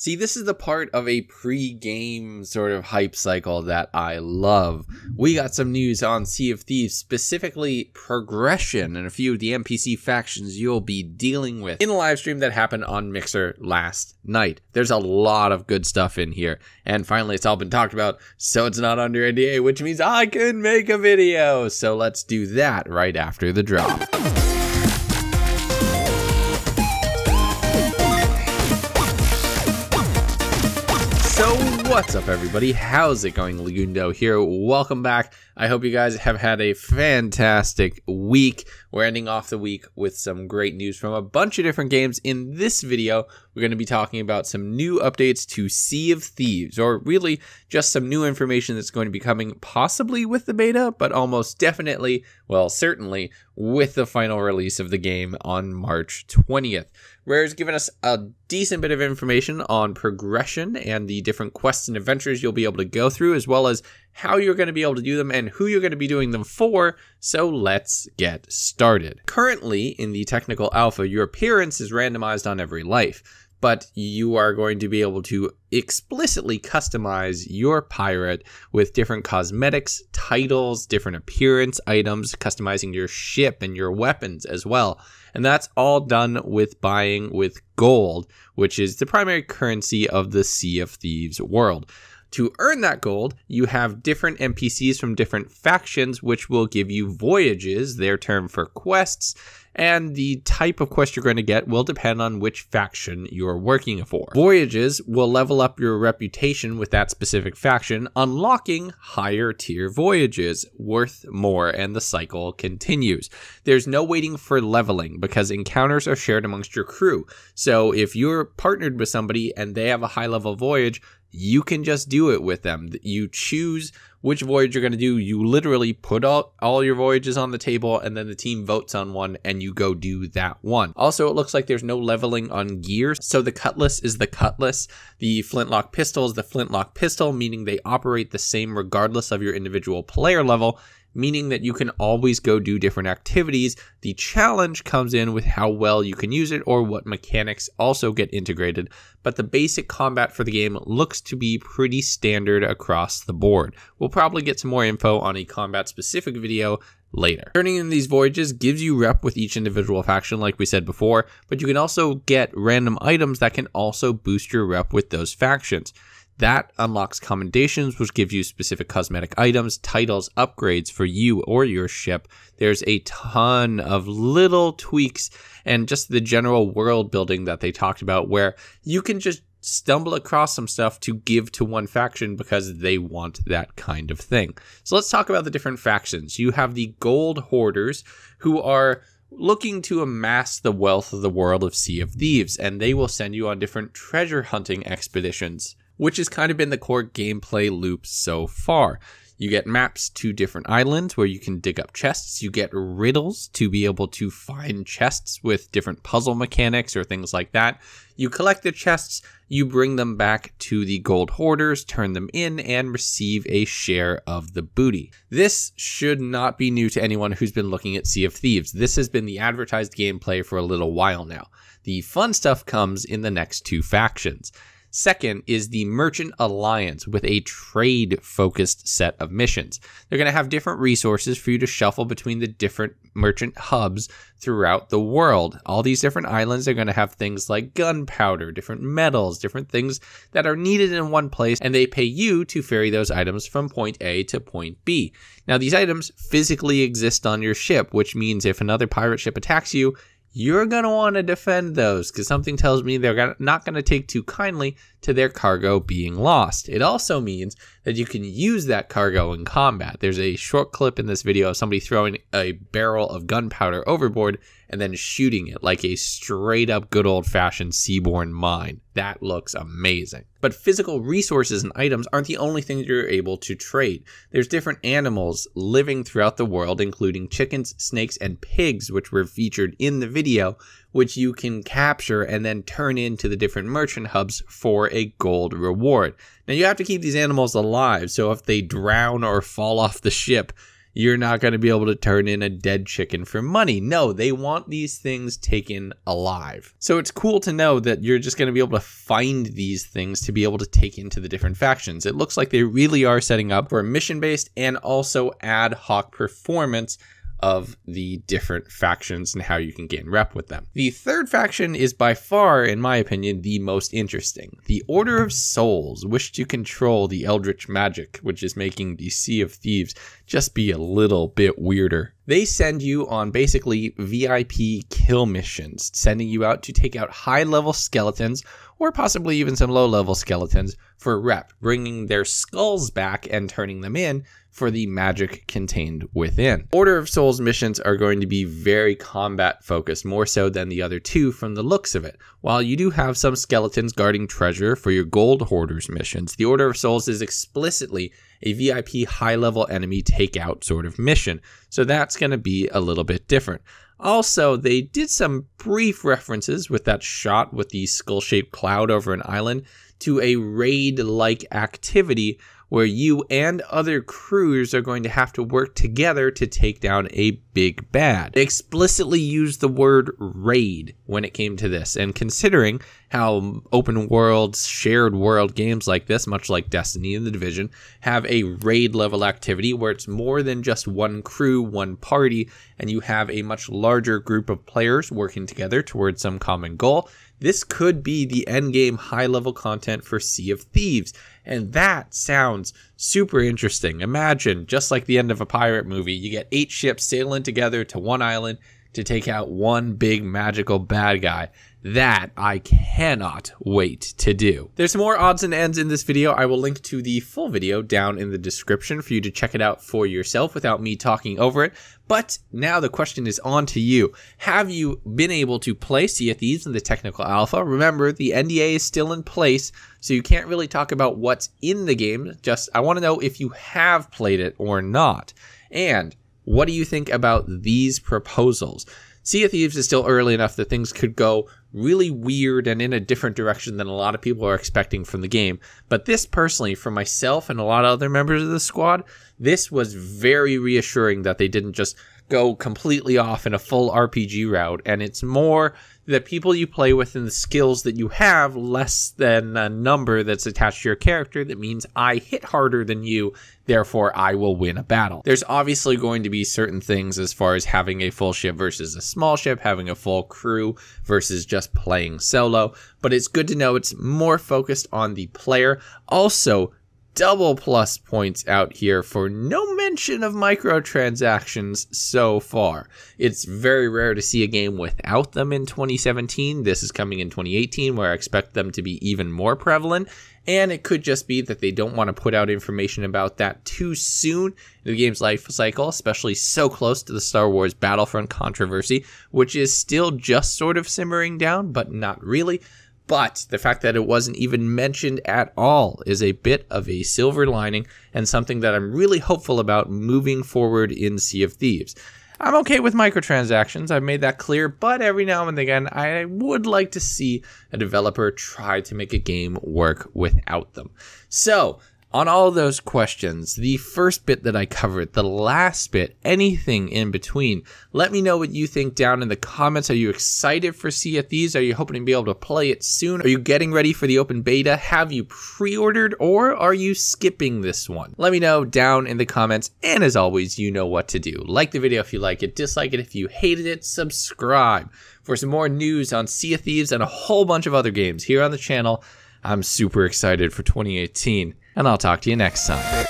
See, this is the part of a pre-game sort of hype cycle that I love. We got some news on Sea of Thieves, specifically progression and a few of the NPC factions you'll be dealing with in a live stream that happened on Mixer last night. There's a lot of good stuff in here, and finally it's all been talked about, so it's not under NDA, which means I can make a video. So let's do that right after the drop. So what's up everybody, how's it going? Legundo here, welcome back. I hope you guys have had a fantastic week. We're ending off the week with some great news from a bunch of different games. In this video, we're going to be talking about some new updates to Sea of Thieves, or really just some new information that's going to be coming possibly with the beta, but almost definitely, well, certainly with the final release of the game on March 20th. Rare's given us a decent bit of information on progression and the different quests and adventures you'll be able to go through, as well as how you're going to be able to do them and who you're going to be doing them for. So let's get started. Currently, in the technical alpha, your appearance is randomized on every life, but you are going to be able to explicitly customize your pirate with different cosmetics, titles, different appearance items, customizing your ship and your weapons as well. And that's all done with buying with gold, which is the primary currency of the Sea of Thieves world. To earn that gold, you have different NPCs from different factions, which will give you voyages, their term for quests, and the type of quest you're going to get will depend on which faction you're working for. Voyages will level up your reputation with that specific faction, unlocking higher tier voyages worth more, and the cycle continues. There's no waiting for leveling because encounters are shared amongst your crew. So if you're partnered with somebody and they have a high level voyage, you can just do it with them. You choose which voyage you're going to do. You literally put all your voyages on the table, and then the team votes on one and you go do that one. Also, it looks like there's no leveling on gear. So the cutlass is the cutlass. The flintlock pistol is the flintlock pistol, meaning they operate the same regardless of your individual player level, meaning that you can always go do different activities. The challenge comes in with how well you can use it or what mechanics also get integrated, but the basic combat for the game looks to be pretty standard across the board. We'll probably get some more info on a combat specific video later. Turning in these voyages gives you rep with each individual faction like we said before, but you can also get random items that can also boost your rep with those factions. That unlocks commendations, which give you specific cosmetic items, titles, upgrades for you or your ship. There's a ton of little tweaks and just the general world building that they talked about, where you can just stumble across some stuff to give to one faction because they want that kind of thing. So let's talk about the different factions. You have the Gold Hoarders, who are looking to amass the wealth of the world of Sea of Thieves, and they will send you on different treasure hunting expeditions, which has kind of been the core gameplay loop so far. You get maps to different islands where you can dig up chests. You get riddles to be able to find chests with different puzzle mechanics or things like that. You collect the chests, you bring them back to the Gold Hoarders, turn them in, and receive a share of the booty. This should not be new to anyone who's been looking at Sea of Thieves. This has been the advertised gameplay for a little while now. The fun stuff comes in the next two factions. Second is the Merchant Alliance with a trade-focused set of missions. They're going to have different resources for you to shuffle between the different merchant hubs throughout the world. All these different islands are going to have things like gunpowder, different metals, different things that are needed in one place, and they pay you to ferry those items from point A to point B. Now, these items physically exist on your ship, which means if another pirate ship attacks you, you're going to want to defend those, because something tells me they're not going to take too kindly to their cargo being lost. It also means that you can use that cargo in combat. There's a short clip in this video of somebody throwing a barrel of gunpowder overboard and then shooting it like a straight up good old fashioned seaborne mine. That looks amazing. But physical resources and items aren't the only things you're able to trade. There's different animals living throughout the world, including chickens, snakes, and pigs, which were featured in the video, which you can capture and then turn into the different merchant hubs for a gold reward. Now, you have to keep these animals alive, so if they drown or fall off the ship, you're not going to be able to turn in a dead chicken for money. No, they want these things taken alive. So it's cool to know that you're just going to be able to find these things to be able to take into the different factions. It looks like they really are setting up for mission-based and also ad hoc performance of the different factions and how you can gain rep with them. The third faction is by far, in my opinion, the most interesting. The Order of Souls wish to control the Eldritch magic, which is making the Sea of Thieves just be a little bit weirder. They send you on basically VIP kill missions, sending you out to take out high-level skeletons or possibly even some low-level skeletons for rep, bringing their skulls back and turning them in for the magic contained within. Order of Souls missions are going to be very combat focused, more so than the other two from the looks of it. While you do have some skeletons guarding treasure for your gold hoarders missions, the Order of Souls is explicitly a VIP high-level enemy takeout sort of mission, so that's going to be a little bit different. Also, they did some brief references with that shot with the skull-shaped cloud over an island to a raid-like activity where you and other crews are going to have to work together to take down a big bad. They explicitly used the word raid when it came to this, and considering how open world, shared world games like this, much like Destiny and The Division, have a raid level activity where it's more than just one crew, one party, and you have a much larger group of players working together towards some common goal, this could be the endgame high-level content for Sea of Thieves, and that sounds super interesting. Imagine, just like the end of a pirate movie, you get 8 ships sailing together to one island to take out one big magical bad guy. That I cannot wait to do. There's more odds and ends in this video. I will link to the full video down in the description for you to check it out for yourself without me talking over it. But now the question is on to you. Have you been able to play Sea of Thieves in the technical alpha? Remember, the NDA is still in place, so you can't really talk about what's in the game. Just, I want to know if you have played it or not. And what do you think about these proposals? Sea of Thieves is still early enough that things could go really weird and in a different direction than a lot of people are expecting from the game. But this personally, for myself and a lot of other members of the squad, this was very reassuring that they didn't just go completely off in a full RPG route. And it's more the people you play with and the skills that you have, less than a number that's attached to your character that means I hit harder than you, therefore I will win a battle. There's obviously going to be certain things as far as having a full ship versus a small ship, having a full crew versus just playing solo, but it's good to know it's more focused on the player. Also, double plus points out here for no mention of microtransactions so far. It's very rare to see a game without them in 2017. This is coming in 2018, where I expect them to be even more prevalent. And it could just be that they don't want to put out information about that too soon in the game's life cycle, especially so close to the Star Wars Battlefront controversy, which is still just sort of simmering down, but not really. But the fact that it wasn't even mentioned at all is a bit of a silver lining and something that I'm really hopeful about moving forward in Sea of Thieves. I'm okay with microtransactions, I've made that clear, but every now and again I would like to see a developer try to make a game work without them. So, on all of those questions, the first bit that I covered, the last bit, anything in between, let me know what you think down in the comments. Are you excited for Sea of Thieves? Are you hoping to be able to play it soon? Are you getting ready for the open beta? Have you pre-ordered, or are you skipping this one? Let me know down in the comments, and as always, you know what to do. Like the video if you like it, dislike it if you hated it, subscribe for some more news on Sea of Thieves and a whole bunch of other games here on the channel. I'm super excited for 2018. And I'll talk to you next time.